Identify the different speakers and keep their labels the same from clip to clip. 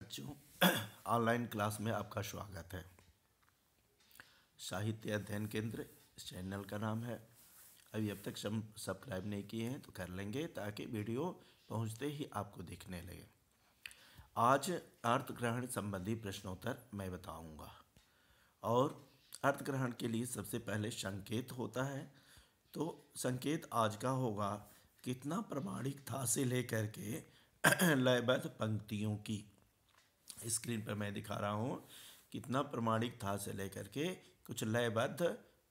Speaker 1: बच्चों, online class में आपका स्वागत है। साहित्य अध्ययन केंद्र इस चैनल का नाम है। अभी अब तक सब्सक्राइब नहीं किए हैं तो कर लेंगे ताकि वीडियो पहुंचते ही आपको दिखने लगे। आज अर्थग्रहण संबंधी प्रश्नोत्तर मैं बताऊंगा और अर्थग्रहण के लिए सबसे पहले संकेत होता है। तो संकेत आज का होगा कितना प्रमाणिक था से लेकर के लयबद्ध पंक्तियों की। स्क्रीन पर मैं दिखा रहा हूँ कितना प्रमाणिक था से लेकर के कुछ लयबद्ध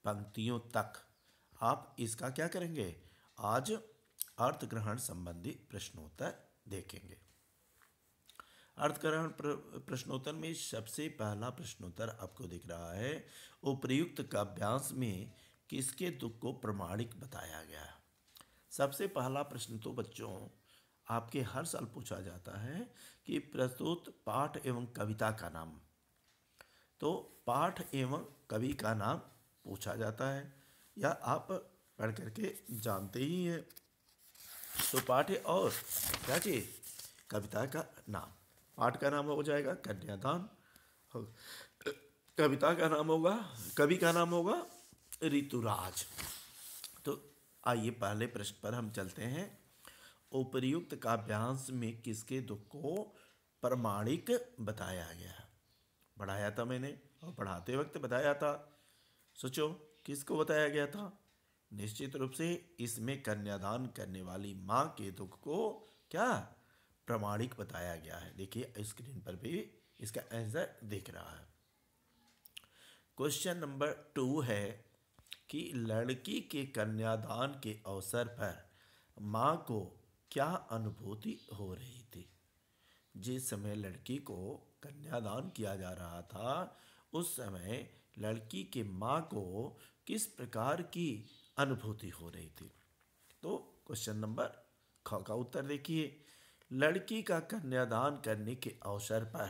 Speaker 1: पंक्तियों तक। आप इसका क्या करेंगे, आज अर्थग्रहण संबंधी प्रश्नोत्तर देखेंगे। अर्थग्रहण प्रश्नोत्तर में सबसे पहला प्रश्नोत्तर आपको दिख रहा है, उपर्युक्त काव्यांश में किसके तुक को प्रमाणिक बताया गया है। सबसे पहला प्रश्न तो बच्चों आपके हर साल पूछा जाता है कि प्रस्तुत पाठ एवं कविता का नाम। तो पाठ एवं कवि का नाम पूछा जाता है या आप पढ़ करके जानते ही हैं। तो पाठ और क्या चाहिए, कविता का नाम। पाठ का नाम हो जाएगा कन्यादान, कविता का नाम होगा, कवि का नाम होगा ऋतुराज। तो आइए पहले प्रश्न पर हम चलते हैं। उपर्युक्त काव्यांश में किसके तुक को प्रमाणिक बताया गया है। पढ़ाया था मैंने और पढ़ाते वक्त बताया था। सोचो किसको बताया गया था। निश्चित रूप से इसमें कन्यादान करने वाली माँ के तुक को क्या प्रमाणिक बताया गया है। देखिए स्क्रीन पर भी इसका आंसर दिख रहा है। क्वेश्चन नंबर 2 है कि लड़की के कन्यादान के अवसर पर माँ को क्या अनुभूति हो रही थी। जिस समय लड़की को कन्यादान किया जा रहा था उस समय लड़की के माँ को किस प्रकार की अनुभूति हो रही थी। तो क्वेश्चन नंबर ख का उत्तर देखिए, लड़की का कन्यादान करने के अवसर पर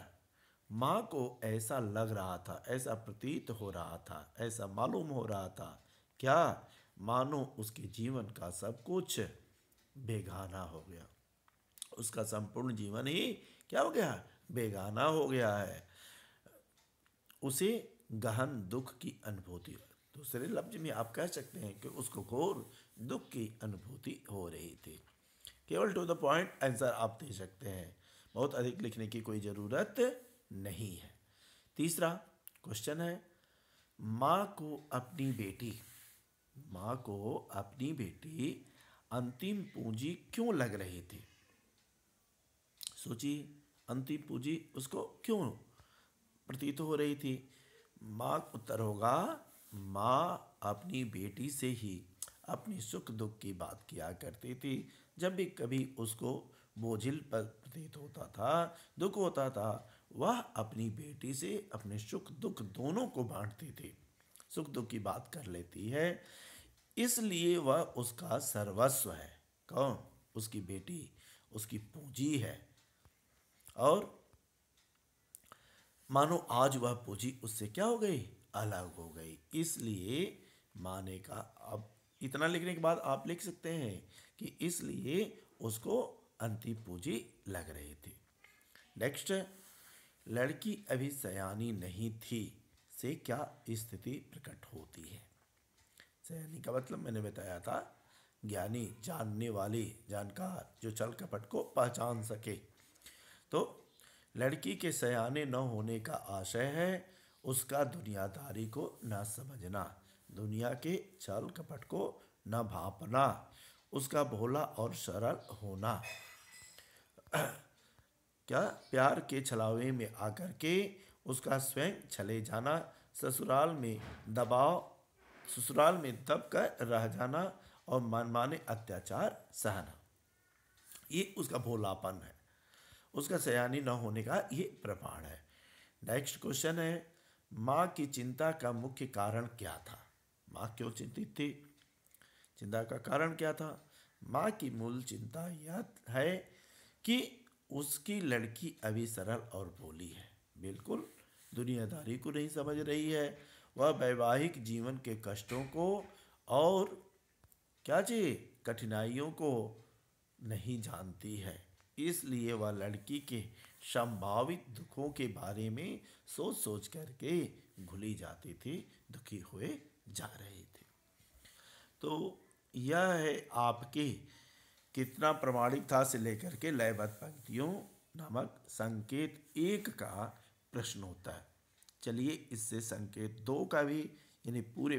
Speaker 1: माँ को ऐसा लग रहा था, ऐसा प्रतीत हो रहा था, ऐसा मालूम हो रहा था क्या मानो उसके जीवन का सब कुछ बेगाना हो गया। उसका संपूर्ण जीवन ही क्या हो गया, बेगाना हो गया है। उसे गहन दुख की अनुभूति, दूसरे लफ्ज में आप कह सकते हैं कि उसको घोर दुख की अनुभूति हो रही थी। केवल टू द पॉइंट आंसर आप दे सकते हैं, बहुत अधिक लिखने की कोई ज़रूरत नहीं है। तीसरा क्वेश्चन है, माँ को अपनी बेटी अंतिम पूंजी क्यों लग रही थी। सोचिए, अंतिम पूंजी उसको क्यों प्रतीत हो रही थी। माँ उत्तर होगा, माँ अपनी बेटी से ही अपनी सुख दुख की बात किया करती थी। जब भी कभी उसको बोझिल पर प्रतीत होता था, दुख होता था, वह अपनी बेटी से अपने सुख दुख दोनों को बांटती थी, सुख दुख की बात कर लेती है। इसलिए वह उसका सर्वस्व है। कौन, उसकी बेटी उसकी पूंजी है। और मानो आज वह पूंजी उससे क्या हो गई, अलग हो गई। इसलिए माने का, अब इतना लिखने के बाद आप लिख सकते हैं कि इसलिए उसको अंतिम पूंजी लग रही थी। नेक्स्ट, लड़की अभी सयानी नहीं थी से क्या स्थिति प्रकट होती है। सयानी का मतलब मैंने बताया था, ज्ञानी, जानने वाली, जानकार, जो छल कपट को पहचान सके। तो लड़की के सयाने न होने का आशय है उसका दुनियादारी को न समझना, दुनिया के छल कपट को न भांपना, उसका भोला और सरल होना। क्या प्यार के छलावे में आकर के उसका स्वयं चले जाना, ससुराल में दब कर रह जाना और मनमाने अत्याचार सहना, ये उसका भोलापन है, उसका सयानी न होने का ये प्रमाण है। नेक्स्ट क्वेश्चन है, माँ की चिंता का मुख्य कारण क्या था। माँ क्यों चिंतित थी, चिंता का कारण क्या था। माँ की मूल चिंता यह है कि उसकी लड़की अभी सरल और भोली है, बिल्कुल दुनियादारी को नहीं समझ रही है। वह वैवाहिक जीवन के कष्टों को और क्या चाहिए, कठिनाइयों को नहीं जानती है। इसलिए वह लड़की के संभावित दुखों के बारे में सोच सोच करके घुली जाती थी, दुखी हुए जा रहे थे। तो यह है आपके कितना प्रमाणिक था से लेकर के लयबद्ध पंक्तियों नामक संकेत 1 का प्रश्न होता है। चलिए इससे संकेत 2 का भी यानी पूरे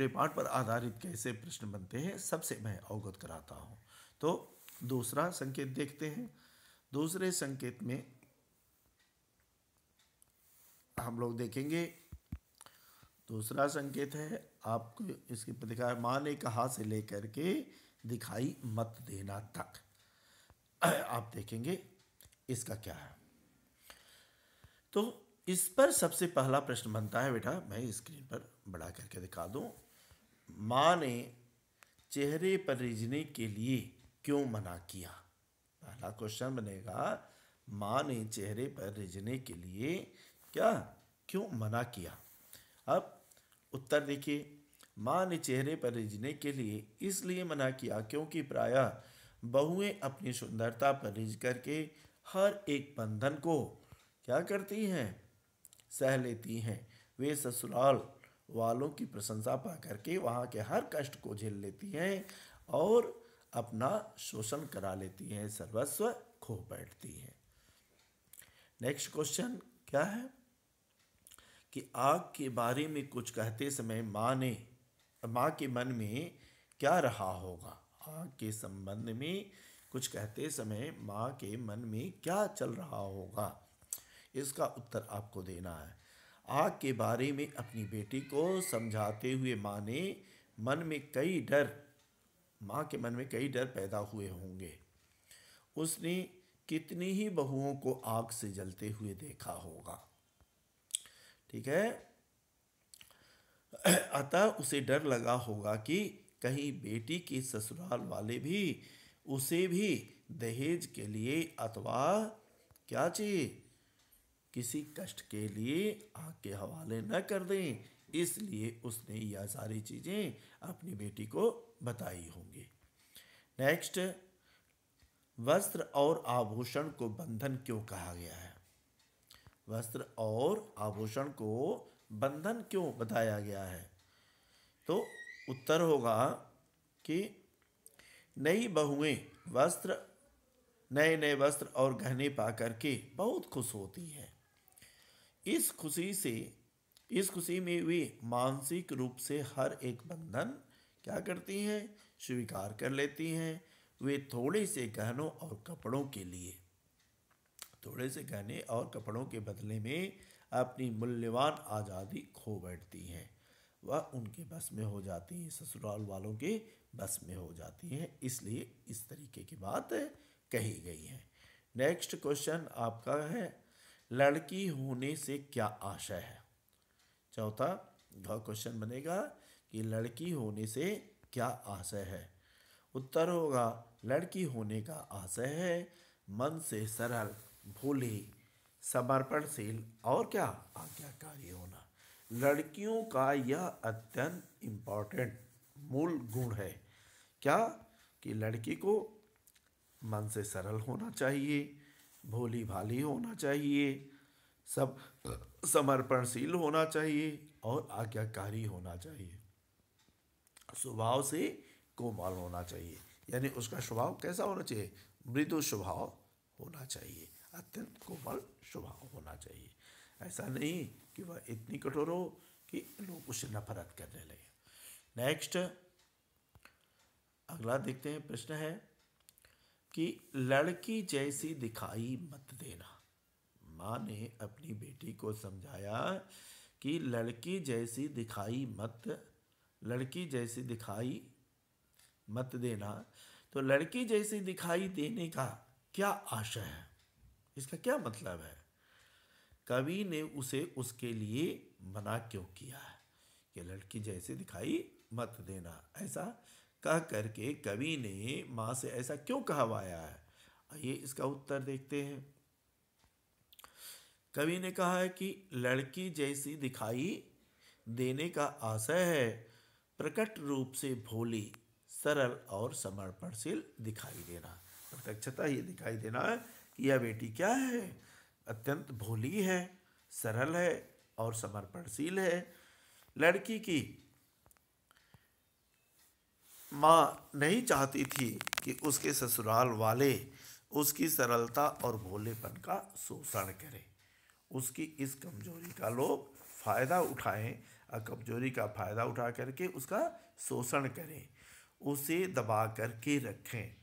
Speaker 1: पाठ पर आधारित कैसे प्रश्न बनते हैं सबसे मैं अवगत कराता हूँ। तो दूसरा संकेत देखते हैं। दूसरे संकेत में हम लोग देखेंगे, दूसरा संकेत है आपको इसकी प्रतिक्रिया, माँ ने कहा से लेकर के दिखाई मत देना तक। आप देखेंगे इसका क्या है। तो इस पर सबसे पहला प्रश्न बनता है, बेटा मैं स्क्रीन पर बड़ा करके दिखा दूं। माँ ने चेहरे पर रिझने के लिए क्यों मना किया? पहला क्वेश्चन बनेगा, माँ ने चेहरे पर रिझने के लिए क्यों मना किया? अब उत्तर देखिए, माँ ने चेहरे पर रिझने के लिए इसलिए मना किया क्योंकि प्रायः बहुएं अपनी सुंदरता पर रिझ करके हर एक बंधन को क्या करती हैं? सह लेती हैं। वे ससुराल वालों की प्रशंसा पा करके वहाँ के हर कष्ट को झेल लेती हैं और अपना शोषण करा लेती हैं, सर्वस्व खो बैठती हैं। नेक्स्ट क्वेश्चन क्या है कि आग के बारे में कुछ कहते समय माँ के मन में क्या रहा होगा? आग के संबंध में कुछ कहते समय माँ के मन में क्या चल रहा होगा? इसका उत्तर आपको देना है। आग के बारे में अपनी बेटी को समझाते हुए माँ के मन में कई डर पैदा हुए होंगे। उसने कितनी ही बहुओं को आग से जलते हुए देखा होगा, ठीक है। अतः उसे डर लगा होगा कि कहीं बेटी के ससुराल वाले भी उसे भी दहेज के लिए अथवा क्या चाहिए, किसी कष्ट के लिए आग के हवाले न कर दें, इसलिए उसने यह सारी चीज़ें अपनी बेटी को बताई होंगी। नेक्स्ट, वस्त्र और आभूषण को बंधन क्यों कहा गया है? वस्त्र और आभूषण को बंधन क्यों बताया गया है? तो उत्तर होगा कि नई बहुएं नए नए वस्त्र और गहने पा करके बहुत खुश होती हैं। इस खुशी में वे मानसिक रूप से हर एक बंधन क्या करती हैं? स्वीकार कर लेती हैं। वे थोड़े से गहने और कपड़ों के बदले में अपनी मूल्यवान आज़ादी खो बैठती हैं। वह उनके बस में हो जाती हैं, ससुराल वालों के बस में हो जाती हैं, इसलिए इस तरीके की बात कही गई है। नेक्स्ट क्वेश्चन आपका है, लड़की होने से क्या आशय है? चौथा क्वेश्चन बनेगा कि लड़की होने से क्या आशय है? उत्तर होगा, लड़की होने का आशय है मन से सरल, भोली, समर्पणशील और क्या आज्ञाकारी होना। लड़कियों का यह अत्यंत इम्पोर्टेंट मूल गुण है क्या कि लड़की को मन से सरल होना चाहिए, भोली भाली होना चाहिए, सब समर्पणशील होना चाहिए और आज्ञाकारी होना चाहिए, स्वभाव से कोमल होना चाहिए। यानी उसका स्वभाव कैसा होना चाहिए? मृदु स्वभाव होना चाहिए, अत्यंत कोमल स्वभाव होना चाहिए। ऐसा नहीं कि वह इतनी कठोर हो कि लोग उससे नफरत करने लगे। नेक्स्ट अगला देखते हैं, प्रश्न है कि लड़की जैसी दिखाई मत देना। माँ ने अपनी बेटी को समझाया कि लड़की जैसी दिखाई मत देना। तो लड़की जैसी दिखाई देने का क्या आशय है? इसका क्या मतलब है? कवि ने उसे उसके लिए मना क्यों किया है कि लड़की जैसी दिखाई मत देना? ऐसा कह करके कवि ने माँ से ऐसा क्यों कहवाया है? आइए इसका उत्तर देखते हैं। कवि ने कहा है कि लड़की जैसी दिखाई देने का आशय है प्रकट रूप से भोली, सरल और समर्पणशील दिखाई देना। प्रत्यक्षता ये दिखाई देना है यह बेटी क्या है? अत्यंत भोली है, सरल है और समर्पणशील है। लड़की की माँ नहीं चाहती थी कि उसके ससुराल वाले उसकी सरलता और भोलेपन का शोषण करें, उसकी इस कमजोरी का लोग फायदा उठाएं और कमजोरी का फायदा उठा करके उसका शोषण करें, उसे दबा करके रखें,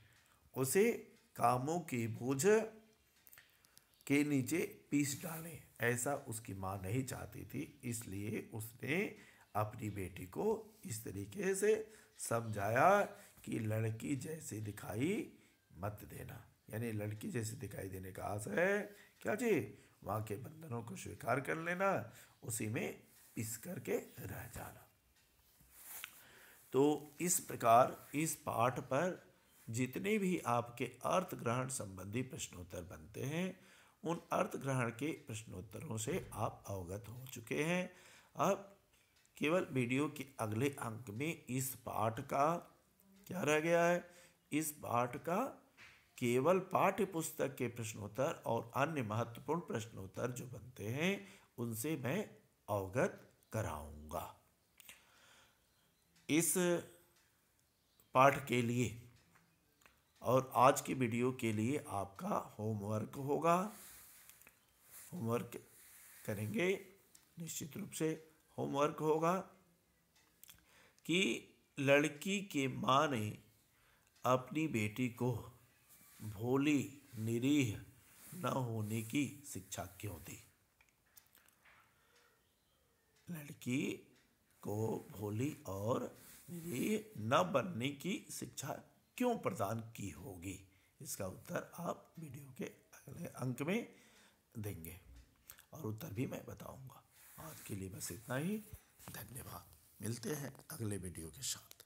Speaker 1: उसे कामों के बोझ के नीचे पीस डालें। ऐसा उसकी माँ नहीं चाहती थी, इसलिए उसने अपनी बेटी को इस तरीके से समझाया कि लड़की जैसे दिखाई मत देना, यानी लड़की जैसे दिखाई देने का अर्थ है क्या जी? माँ के बंधनों को स्वीकार कर लेना, उसी में पिस करके रह जाना। तो इस प्रकार इस पाठ पर जितने भी आपके अर्थ ग्रहण संबंधी प्रश्नोत्तर बनते हैं, उन अर्थ ग्रहण के प्रश्नोत्तरों से आप अवगत हो चुके हैं। अब केवल वीडियो के अगले अंक में इस पाठ का क्या रह गया है? इस पाठ का केवल पाठ्य पुस्तक के प्रश्नोत्तर और अन्य महत्वपूर्ण प्रश्नोत्तर जो बनते हैं उनसे मैं अवगत कराऊंगा। इस पाठ के लिए और आज की वीडियो के लिए आपका होमवर्क होगा। होमवर्क करेंगे, निश्चित रूप से होमवर्क होगा कि लड़की के माँ ने अपनी बेटी को भोली निरीह न होने की शिक्षा क्यों दी? लड़की को भोली और निरीह न बनने की शिक्षा क्यों प्रदान की होगी? इसका उत्तर आप वीडियो के अगले अंक में देंगे और उत्तर भी मैं बताऊंगा। आज के लिए बस इतना ही। धन्यवाद। मिलते हैं अगले वीडियो के साथ।